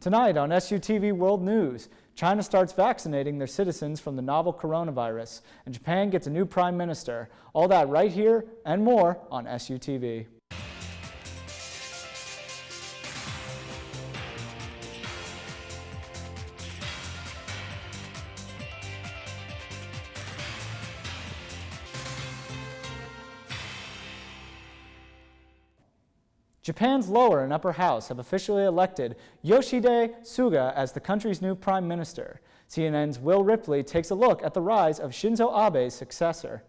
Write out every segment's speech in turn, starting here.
Tonight on SUTV World News, China starts vaccinating their citizens from the novel coronavirus, and Japan gets a new prime minister. All that right here and more on SUTV. Japan's lower and upper house have officially elected Yoshihide Suga as the country's new prime minister. CNN's Will Ripley takes a look at the rise of Shinzo Abe's successor.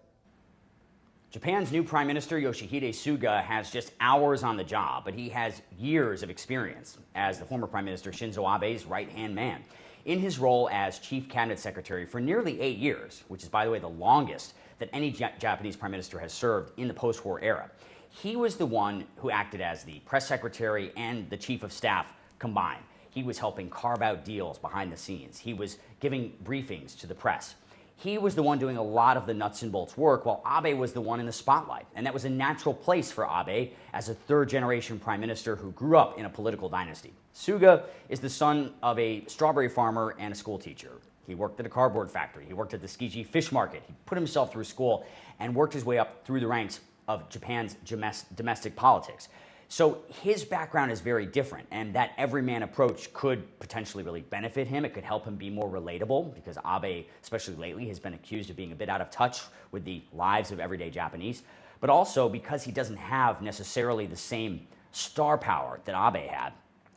Japan's new prime minister, Yoshihide Suga, has just hours on the job, but he has years of experience as the former prime minister Shinzo Abe's right-hand man. In his role as chief cabinet secretary for nearly 8 years, which is, by the way, the longest that any Japanese prime minister has served in the post-war era, he was the one who acted as the press secretary and the chief of staff combined. He was helping carve out deals behind the scenes. He was giving briefings to the press. He was the one doing a lot of the nuts and bolts work, while Abe was the one in the spotlight. And that was a natural place for Abe as a third-generation prime minister who grew up in a political dynasty. Suga is the son of a strawberry farmer and a school teacher. He worked at a cardboard factory. He worked at the Tsukiji fish market. He put himself through school and worked his way up through the ranks of Japan's domestic politics. So his background is very different, and that everyman approach could potentially really benefit him. It could help him be more relatable, because Abe, especially lately, has been accused of being a bit out of touch with the lives of everyday Japanese, but also because he doesn't have necessarily the same star power that Abe had.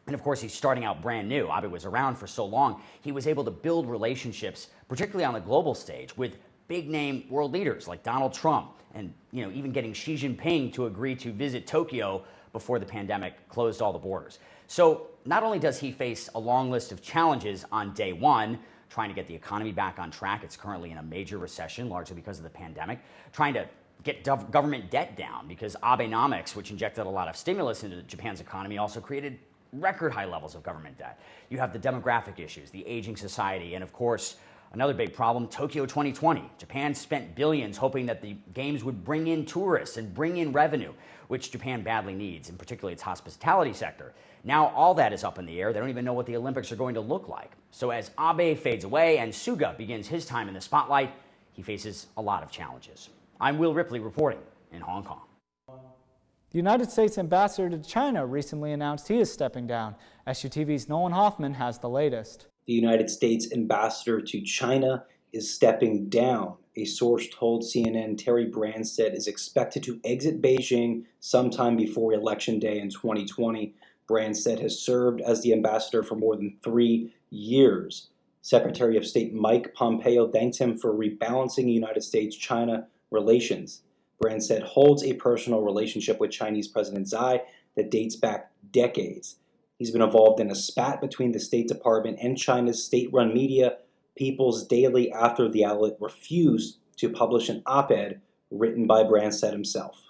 And of course, he's starting out brand new. Abe was around for so long. He was able to build relationships, particularly on the global stage, with big-name world leaders like Donald Trump, and even getting Xi Jinping to agree to visit Tokyo before the pandemic closed all the borders. So not only does he face a long list of challenges on day one, trying to get the economy back on track, it's currently in a major recession, largely because of the pandemic, trying to get government debt down, because Abenomics, which injected a lot of stimulus into Japan's economy, also created record high levels of government debt. You have the demographic issues, the aging society, and of course, another big problem, Tokyo 2020. Japan spent billions hoping that the games would bring in tourists and bring in revenue, which Japan badly needs, and particularly its hospitality sector. Now all that is up in the air. They don't even know what the Olympics are going to look like. So as Abe fades away and Suga begins his time in the spotlight, he faces a lot of challenges. I'm Will Ripley reporting in Hong Kong. The United States ambassador to China recently announced he is stepping down. SUTV's Nolan Hoffman has the latest. The United States ambassador to China is stepping down. A source told CNN Terry Branstad is expected to exit Beijing sometime before Election Day in 2020. Branstad has served as the ambassador for more than 3 years. Secretary of State Mike Pompeo thanked him for rebalancing United States-China relations. Branstad holds a personal relationship with Chinese President Xi that dates back decades. He's been involved in a spat between the State Department and China's state-run media, People's Daily, after the outlet refused to publish an op-ed written by Branstad himself.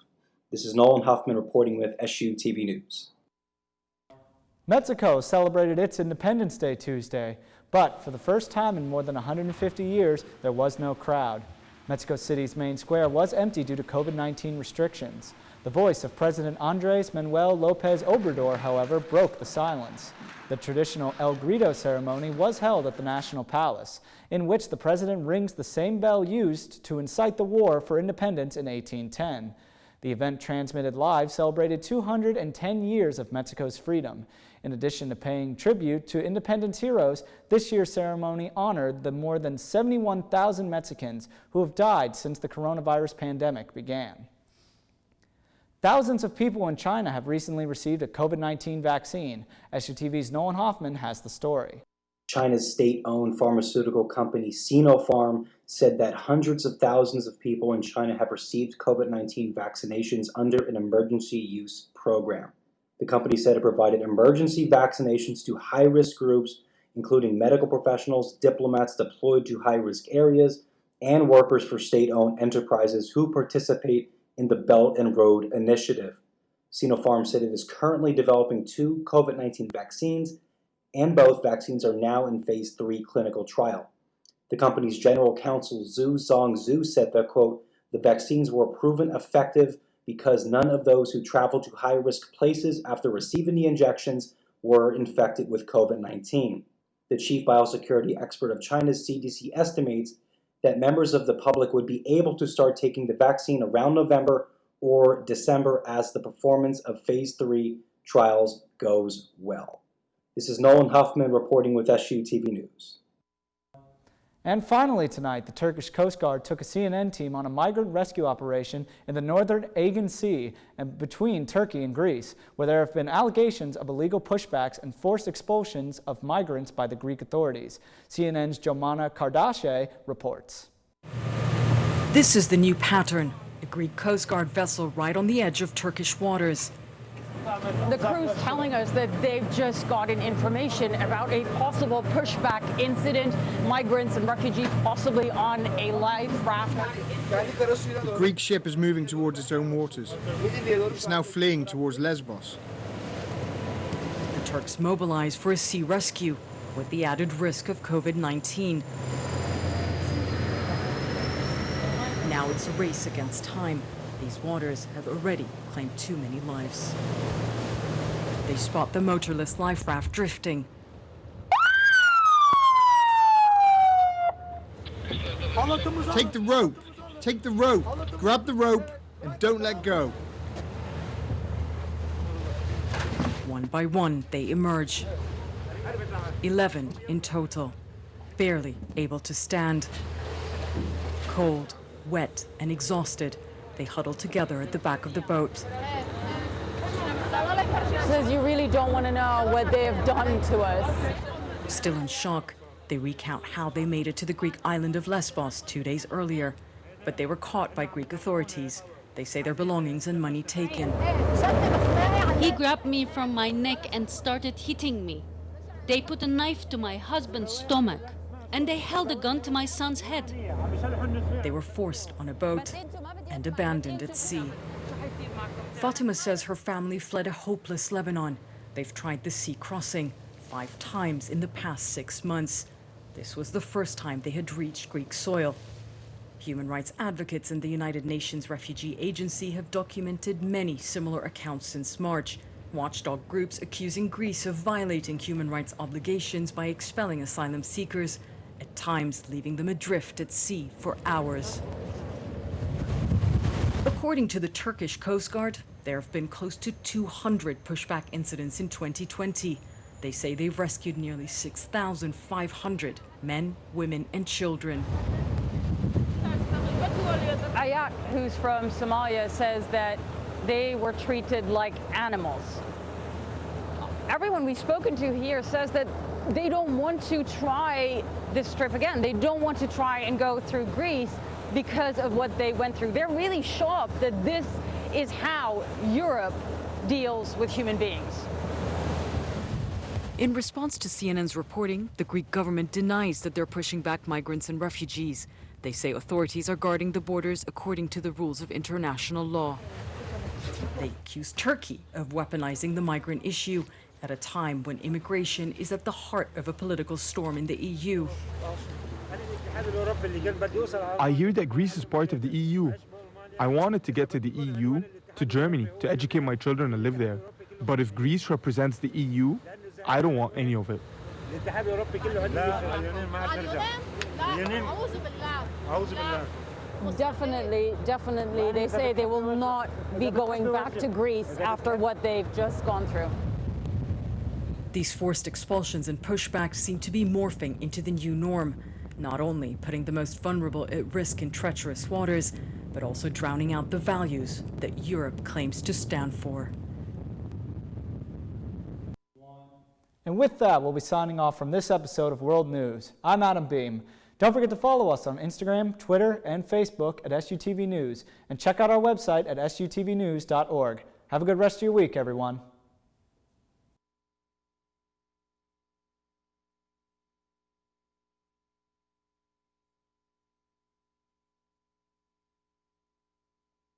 This is Nolan Huffman reporting with SUTV News. Mexico celebrated its Independence Day Tuesday, but for the first time in more than 150 years, there was no crowd. Mexico City's main square was empty due to COVID-19 restrictions. The voice of President Andrés Manuel López Obrador, however, broke the silence. The traditional El Grito ceremony was held at the National Palace, in which the president rings the same bell used to incite the War for Independence in 1810. The event, transmitted live, celebrated 210 years of Mexico's freedom. In addition to paying tribute to independence heroes, this year's ceremony honored the more than 71,000 Mexicans who have died since the coronavirus pandemic began. Thousands of people in China have recently received a COVID-19 vaccine. SUTV's Nolan Hoffman has the story. China's state-owned pharmaceutical company Sinopharm said that hundreds of thousands of people in China have received COVID-19 vaccinations under an emergency use program. The company said it provided emergency vaccinations to high-risk groups, including medical professionals, diplomats deployed to high-risk areas, and workers for state-owned enterprises who participate in the Belt and Road Initiative. Sinopharm said it is currently developing 2 COVID-19 vaccines, and both vaccines are now in phase 3 clinical trial. The company's general counsel Zhu Zongzhu said that, quote, the vaccines were proven effective because none of those who traveled to high-risk places after receiving the injections were infected with COVID-19. The chief biosecurity expert of China's CDC estimates that members of the public would be able to start taking the vaccine around November or December as the performance of phase 3 trials goes well. This is Nolan Huffman reporting with SUTV News. And finally tonight, the Turkish Coast Guard took a CNN team on a migrant rescue operation in the northern Aegean Sea and between Turkey and Greece, where there have been allegations of illegal pushbacks and forced expulsions of migrants by the Greek authorities. CNN's Jomana Kardaşe reports. This is the new pattern, a Greek Coast Guard vessel right on the edge of Turkish waters. The crew's telling us that they've just gotten information about a possible pushback incident, migrants and refugees possibly on a life raft. The Greek ship is moving towards its own waters. It's now fleeing towards Lesbos. The Turks mobilize for a sea rescue with the added risk of COVID-19. Now it's a race against time. These waters have already claimed too many lives. They spot the motorless life raft drifting. Take the rope! Take the rope! Grab the rope and don't let go. One by one, they emerge. 11 in total, barely able to stand. Cold, wet, and exhausted, they huddle together at the back of the boat. Says you really don't want to know what they have done to us. Still in shock, they recount how they made it to the Greek island of Lesbos 2 days earlier. But they were caught by Greek authorities. They say their belongings and money taken. He grabbed me from my neck and started hitting me. They put a knife to my husband's stomach, and they held a gun to my son's head. They were forced on a boat and abandoned at sea. Fatima says her family fled a hopeless Lebanon. They've tried the sea crossing 5 times in the past 6 months. This was the first time they had reached Greek soil. Human rights advocates and the United Nations Refugee Agency have documented many similar accounts since March. Watchdog groups accusing Greece of violating human rights obligations by expelling asylum seekers, at times leaving them adrift at sea for hours. According to the Turkish Coast Guard, there have been close to 200 pushback incidents in 2020. They say they've rescued nearly 6,500 men, women, and children. Ayat, who's from Somalia, says that they were treated like animals. Everyone we've spoken to here says that they don't want to try this trip again. They don't want to try and go through Greece because of what they went through. They're really shocked that this is how Europe deals with human beings. In response to CNN's reporting, the Greek government denies that they're pushing back migrants and refugees. They say authorities are guarding the borders according to the rules of international law. They accuse Turkey of weaponizing the migrant issue at a time when immigration is at the heart of a political storm in the EU. I hear that Greece is part of the EU. I wanted to get to the EU, to Germany, to educate my children and live there. But if Greece represents the EU, I don't want any of it. Definitely, they say they will not be going back to Greece after what they've just gone through. These forced expulsions and pushbacks seem to be morphing into the new norm, not only putting the most vulnerable at risk in treacherous waters, but also drowning out the values that Europe claims to stand for. And with that, we'll be signing off from this episode of World News. I'm Adam Beam. Don't forget to follow us on Instagram, Twitter, and Facebook at SUTV News, and check out our website at sutvnews.org. Have a good rest of your week, everyone.